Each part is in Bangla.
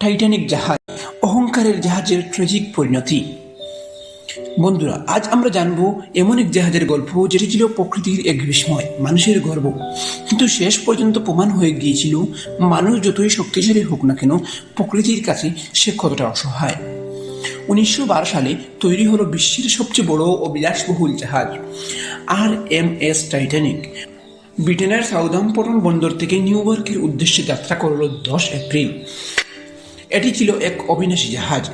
টাইটানিক জাহাজ, অহংকারের জাহাজের ট্র্যাজিক পরিণতি। বন্ধুরা, আজ আমরা জানবো এমন এক জাহাজের গল্প যেটি ছিল প্রকৃতির এক বিস্ময়, মানুষের গর্ব, কিন্তু শেষ পর্যন্ত প্রমাণ হয়ে গিয়েছিল মানুষ যতই শক্তিশালী হোক না কেন, প্রকৃতির কাছে সে কতটা অসহায়। 1912 সালে তৈরি হলো বিশ্বের সবচেয়ে বড় ও বিলাসবহুল জাহাজ RMS টাইটানিক। ব্রিটেনের সাউদাম্পটন বন্দর থেকে নিউ ইয়র্কের উদ্দেশ্যে যাত্রা করল 10 এপ্রিল। এটি ছিল এক অবিনাশী জাহাজ,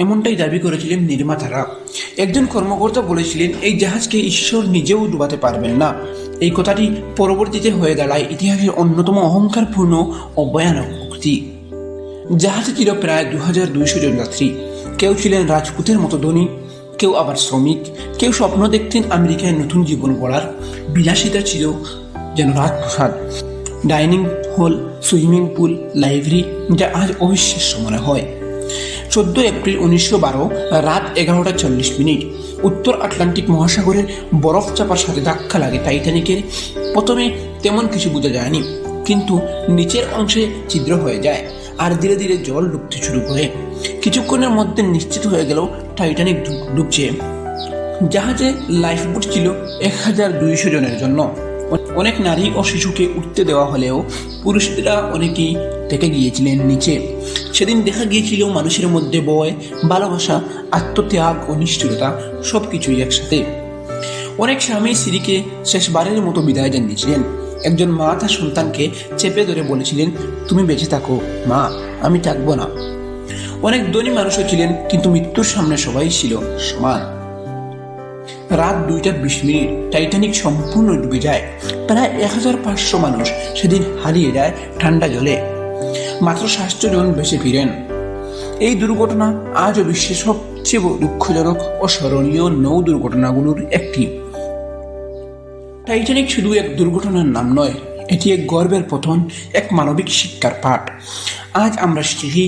এমনটাই দাবি করেছিলেন নির্মাতারা। একজন কর্মকর্তা বলেছিলেন, এই জাহাজকে ঈশ্বর নিজেও ডুবাতে পারবেন না। এই কথাটি পরবর্তীতে হয়ে দাঁড়ায় ইতিহাসের অন্যতম অহংকারপূর্ণ ও ভয়ানক উক্তি। জাহাজে ছিল প্রায় 2200 জন যাত্রী। কেউ ছিলেন রাজপুতের মতো ধনী, কেউ আবার শ্রমিক, কেউ স্বপ্ন দেখতেন আমেরিকায় নতুন জীবন গড়ার। বিলাসিতা ছিল যেন রাজপ্রাসাদ, dining hall, swimming pool, library, যা আজ অবিশ্বাস্য মনে হয়। 14 এপ্রিল 1912 রাত 11:40। উত্তর আটলান্টিক মহাসাগরের বরফ চাপার সাথে ধাক্কা লাগে টাইটানিকের। প্রথমে তেমন কিছু বোঝা যায়নি, কিন্তু নিচের অংশে ছিদ্র হয়ে যায় আর ধীরে ধীরে জল ডুবতে শুরু করে। কিছুক্ষণের মধ্যে নিশ্চিত হয়ে গেল টাইটানিক ডুবছে। জাহাজে লাইফবোট ছিল 1200 জনের জন্য। অনেক নারী ও শিশুকে উঠতে দেওয়া হলেও পুরুষরা অনেকেই থেকে গিয়েছিলেন নিচে। সেদিন দেখা গিয়েছিল মানুষের মধ্যে ভয়, ভালোবাসা, আত্মত্যাগ ও নিষ্ঠুরতা, সবকিছুই একসাথে। অনেক স্বামী স্ত্রীকে শেষবারের মতো বিদায় জানিয়েছিলেন। একজন মা তার সন্তানকে চেপে ধরে বলেছিলেন, তুমি বেঁচে থাকো মা, আমি থাকবো না। অনেক ধনী মানুষও ছিলেন, কিন্তু মৃত্যুর সামনে সবাই ছিল সমান। রাত 2:20 টাইটানিক সম্পূর্ণ ডুবে যায়। প্রায় 1500 মানুষ সেদিন হারিয়ে যায় ঠান্ডা জলে। মাত্র 700 জন বেঁচে ফিরেন। এই দুর্ঘটনা আজও বিশ্বের সবচেয়ে দুঃখজনক ও স্মরণীয় নৌ দুর্ঘটনাগুলোর একটি। টাইটানিক শুধু এক দুর্ঘটনার নাম নয়, এটি এক গর্বের পতন, এক মানবিক শিক্ষার পাঠ। আজ আমরা শিখি,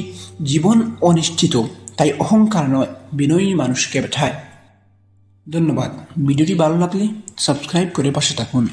জীবন অনিশ্চিত, তাই অহংকার নয়, বিনয়ী মানুষকে বেঠায়। ধন্যবাদ। ভিডিওটি ভালো লাগলে সাবস্ক্রাইব করে পাশে থাকুন।